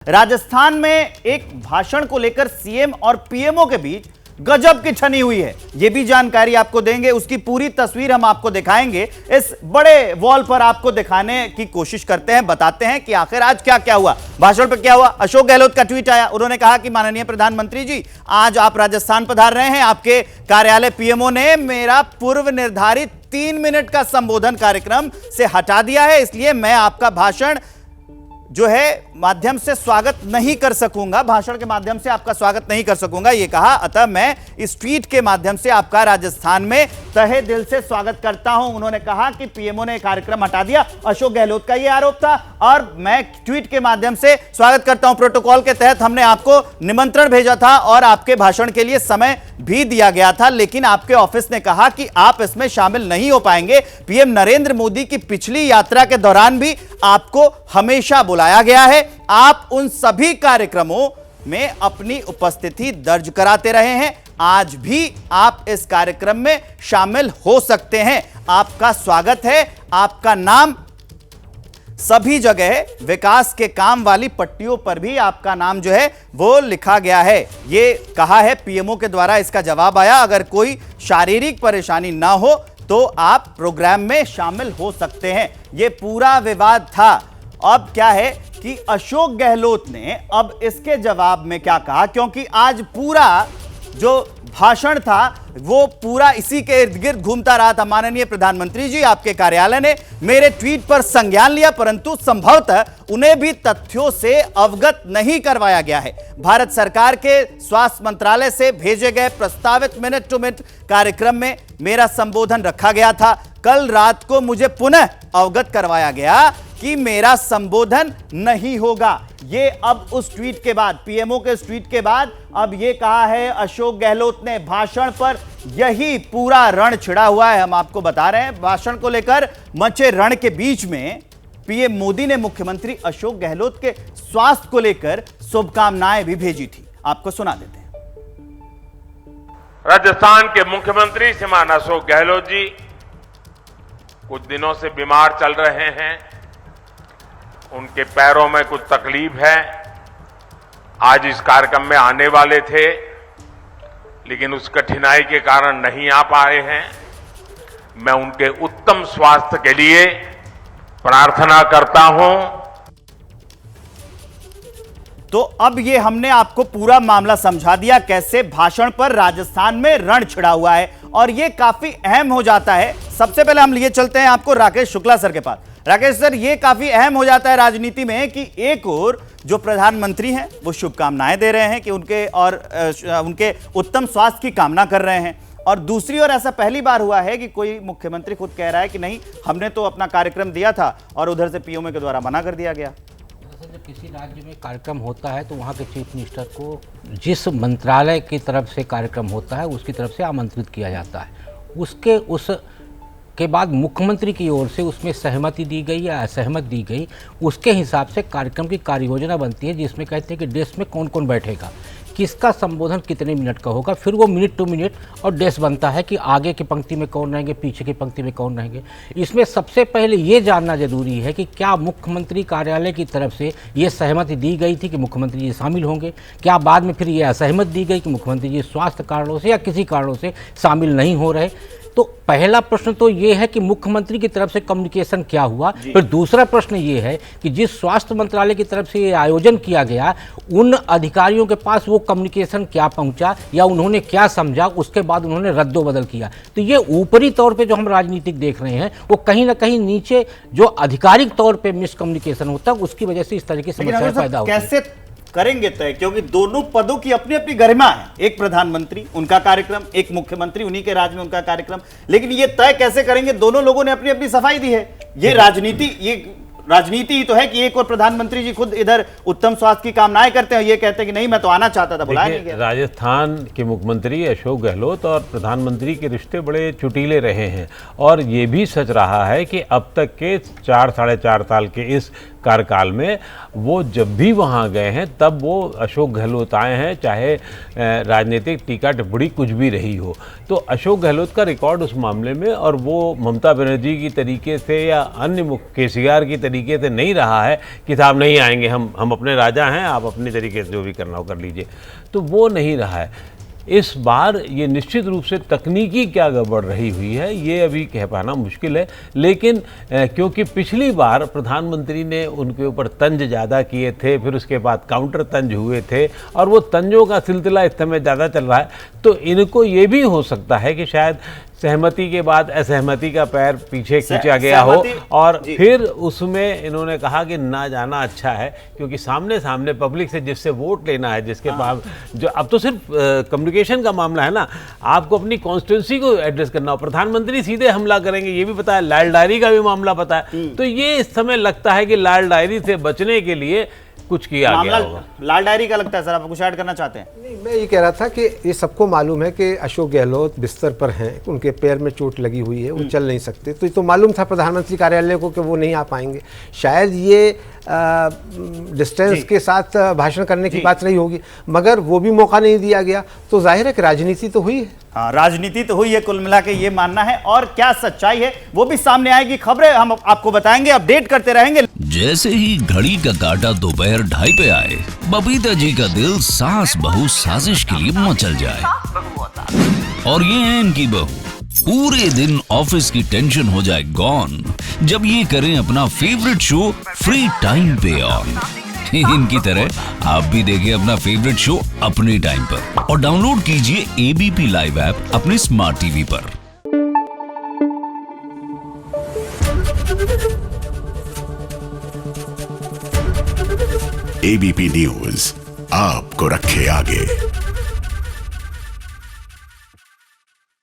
राजस्थान में एक भाषण को लेकर सीएम और पीएमओ के बीच गजब की ठनी हुई है। यह भी जानकारी आपको देंगे, उसकी पूरी तस्वीर हम आपको दिखाएंगे। इस बड़े वॉल पर आपको दिखाने की कोशिश करते हैं, बताते हैं कि आखिर आज क्या क्या हुआ, भाषण पर क्या हुआ। अशोक गहलोत का ट्वीट आया, उन्होंने कहा कि माननीय प्रधानमंत्री जी, आज आप राजस्थान पधार रहे हैं। आपके कार्यालय पीएमओ ने मेरा पूर्व निर्धारित 3 मिनट का संबोधन कार्यक्रम से हटा दिया है, इसलिए मैं आपका भाषण जो है माध्यम से स्वागत नहीं कर सकूंगा, भाषण के माध्यम से आपका स्वागत नहीं कर सकूंगा, ये कहा। अतः मैं इस ट्वीट के माध्यम से आपका राजस्थान में तहे दिल से स्वागत करता हूं। उन्होंने कहा कि पीएमओ ने कार्यक्रम हटा दिया, अशोक गहलोत का यह आरोप था, और मैं ट्वीट के माध्यम से स्वागत करता हूं। प्रोटोकॉल के तहत हमने आपको निमंत्रण भेजा था और आपके भाषण के लिए समय भी दिया गया था, लेकिन आपके ऑफिस ने कहा कि आप इसमें शामिल नहीं हो पाएंगे। पीएम नरेंद्र मोदी की पिछली यात्रा के दौरान भी आपको हमेशा बुलाया गया है, आप उन सभी कार्यक्रमों में अपनी उपस्थिति दर्ज कराते रहे हैं, आज भी आप इस कार्यक्रम में शामिल हो सकते हैं। आपका स्वागत है, आपका नाम सभी जगह विकास के काम वाली पट्टियों पर भी आपका नाम जो है वो लिखा गया है, ये कहा है पीएमओ के द्वारा। इसका जवाब आया, अगर कोई शारीरिक परेशानी ना हो तो आप प्रोग्राम में शामिल हो सकते हैं। ये पूरा विवाद था। अब क्या है कि अशोक गहलोत ने अब इसके जवाब में क्या कहा, क्योंकि आज पूरा जो भाषण था वो पूरा इसी के इर्द गिर्द घूमता रहा था। माननीय प्रधानमंत्री जी, आपके कार्यालय ने मेरे ट्वीट पर संज्ञान लिया, परंतु संभवतः उन्हें भी तथ्यों से अवगत नहीं करवाया गया है। भारत सरकार के स्वास्थ्य मंत्रालय से भेजे गए प्रस्तावित मिनट टू मिनट कार्यक्रम में मेरा संबोधन रखा गया था। कल रात को मुझे पुनः अवगत करवाया गया कि मेरा संबोधन नहीं होगा। ये अब उस ट्वीट के बाद, पीएमओ के उस ट्वीट के बाद अब ये कहा है अशोक गहलोत ने। भाषण पर यही पूरा रण छिड़ा हुआ है, हम आपको बता रहे हैं। भाषण को लेकर मचे रण के बीच में पीएम मोदी ने मुख्यमंत्री अशोक गहलोत के स्वास्थ्य को लेकर शुभकामनाएं भी भेजी थी, आपको सुना देते हैं। राजस्थान के मुख्यमंत्री श्रीमान अशोक गहलोत जी कुछ दिनों से बीमार चल रहे हैं, उनके पैरों में कुछ तकलीफ है। आज इस कार्यक्रम में आने वाले थे, लेकिन उस कठिनाई के कारण नहीं आ पाए हैं। मैं उनके उत्तम स्वास्थ्य के लिए प्रार्थना करता हूं। तो अब ये हमने आपको पूरा मामला समझा दिया, कैसे भाषण पर राजस्थान में रण छिड़ा हुआ है, और ये काफी अहम हो जाता है। सबसे पहले हम लिए चलते हैं आपको राकेश शुक्ला सर के पास। राकेश सर, ये काफी अहम हो जाता है राजनीति में कि एक और जो प्रधानमंत्री हैं वो शुभकामनाएं दे रहे हैं कि उनके उत्तम स्वास्थ्य की कामना कर रहे हैं, और दूसरी ओर ऐसा पहली बार हुआ है कि कोई मुख्यमंत्री खुद कह रहा है कि नहीं, हमने तो अपना कार्यक्रम दिया था और उधर से पीएमओ के द्वारा मना कर दिया गया। जब किसी राज्य में कार्यक्रम होता है तो वहाँ के चीफ मिनिस्टर को जिस मंत्रालय की तरफ से कार्यक्रम होता है उसकी तरफ से आमंत्रित किया जाता है। उसके बाद मुख्यमंत्री की ओर से उसमें सहमति दी गई या असहमत दी गई, उसके हिसाब से कार्यक्रम की कार्य योजना बनती है, जिसमें कहते हैं कि डेस्क में कौन कौन बैठेगा, किसका संबोधन कितने मिनट का होगा, फिर वो मिनट टू मिनट और डेस्क बनता है कि आगे की पंक्ति में कौन रहेंगे, पीछे की पंक्ति में कौन रहेंगे। इसमें सबसे पहले ये जानना जरूरी है कि क्या मुख्यमंत्री कार्यालय की तरफ से ये सहमति दी गई थी कि मुख्यमंत्री जी शामिल होंगे, क्या बाद में फिर ये असहमत दी गई कि मुख्यमंत्री जी स्वास्थ्य कारणों से या किसी कारणों से शामिल नहीं हो रहे। तो पहला प्रश्न तो ये है कि मुख्यमंत्री की तरफ से कम्युनिकेशन क्या हुआ। फिर दूसरा प्रश्न ये है कि जिस स्वास्थ्य मंत्रालय की तरफ से ये आयोजन किया गया, उन अधिकारियों के पास वो कम्युनिकेशन क्या पहुंचा या उन्होंने क्या समझा, उसके बाद उन्होंने रद्दोबदल किया। तो ये ऊपरी तौर पे जो हम राजनीतिक देख रहे हैं, वो कहीं ना कहीं नीचे जो आधिकारिक तौर पे मिसकम्युनिकेशन होता है, उसकी वजह से इस तरह की समस्या पैदा होती है। कैसे करेंगे तय, क्योंकि दोनों पदों की अपनी अपनी गरिमा है, एक प्रधानमंत्री उनका कार्यक्रम, एक मुख्यमंत्री उन्हीं के राज्य में उनका कार्यक्रम, लेकिन ये तय कैसे करेंगे? दोनों लोगों ने अपनी अपनी सफाई दी है। ये राजनीति ही तो है कि एक और प्रधानमंत्री जी खुद इधर उत्तम स्वास्थ्य की कामनाएं करते हैं, ये कहते हैं कि नहीं, मैं तो आना चाहता था, बुलाया नहीं गया। राजस्थान के मुख्यमंत्री अशोक गहलोत और प्रधानमंत्री के रिश्ते बड़े चुटीले रहे हैं, और ये भी सच रहा है कि अब तक के 4 साढ़े 4 साल के इस कार्यकाल में, वो जब भी वहाँ गए हैं तब वो अशोक गहलोत आए हैं, चाहे राजनीतिक टीका टिप्पणी कुछ भी रही हो। तो अशोक गहलोत का रिकॉर्ड उस मामले में, और वो ममता बनर्जी की तरीके से या अन्य केसीआर की तरीके से नहीं रहा है कि साहब नहीं आएंगे, हम अपने राजा हैं, आप अपने तरीके से जो भी करना हो कर लीजिए, तो वो नहीं रहा है। इस बार ये निश्चित रूप से तकनीकी क्या गड़बड़ रही हुई है ये अभी कह पाना मुश्किल है, लेकिन क्योंकि पिछली बार प्रधानमंत्री ने उनके ऊपर तंज ज़्यादा किए थे, फिर उसके बाद काउंटर तंज हुए थे, और वो तंजों का सिलसिला इस समय ज़्यादा चल रहा है, तो इनको ये भी हो सकता है कि शायद सहमति के बाद असहमति का पैर पीछे खींचा गया हो, और फिर उसमें इन्होंने कहा कि ना जाना अच्छा है, क्योंकि सामने सामने पब्लिक से जिससे वोट लेना है, जिसके पास जो अब तो सिर्फ कम्युनिकेशन का मामला है ना, आपको अपनी कॉन्स्टिट्यूंसी को एड्रेस करना हो, प्रधानमंत्री सीधे हमला करेंगे ये भी पता है, लाल डायरी का भी मामला पता है, तो ये इस समय लगता है कि लाल डायरी से बचने के लिए कुछ किया गया होगा। लाल डायरी का लगता है सर, आप कुछ ऐड करना चाहते हैं? नहीं, मैं ये कह रहा था कि ये सबको मालूम है कि अशोक गहलोत बिस्तर पर हैं, उनके पैर में चोट लगी हुई है, वो चल नहीं सकते, तो ये तो मालूम था प्रधानमंत्री कार्यालय को कि वो नहीं आ पाएंगे। शायद ये डिस्टेंस के साथ भाषण करने की बात रही होगी, मगर वो भी मौका नहीं दिया गया, तो जाहिर है कि राजनीति तो हुई है। हाँ, राजनीति तो हुई है, कुल मिला के ये मानना है, और क्या सच्चाई है वो भी सामने आएगी। खबरें हम आपको बताएंगे, अपडेट करते रहेंगे। जैसे ही घड़ी का काटा दोपहर 2:30 पे आए, बबीता जी का दिल सास बहू साजिश के लिए मचल जाए, और ये है इनकी बहू, पूरे दिन ऑफिस की टेंशन हो जाए गॉन जब ये करें अपना फेवरेट शो फ्री टाइम पे ऑन। इनकी तरह आप भी देखें अपना फेवरेट शो अपने टाइम पर, और डाउनलोड कीजिए एबीपी लाइव ऐप अपने स्मार्ट टीवी पर। एबीपी न्यूज आपको रखे आगे।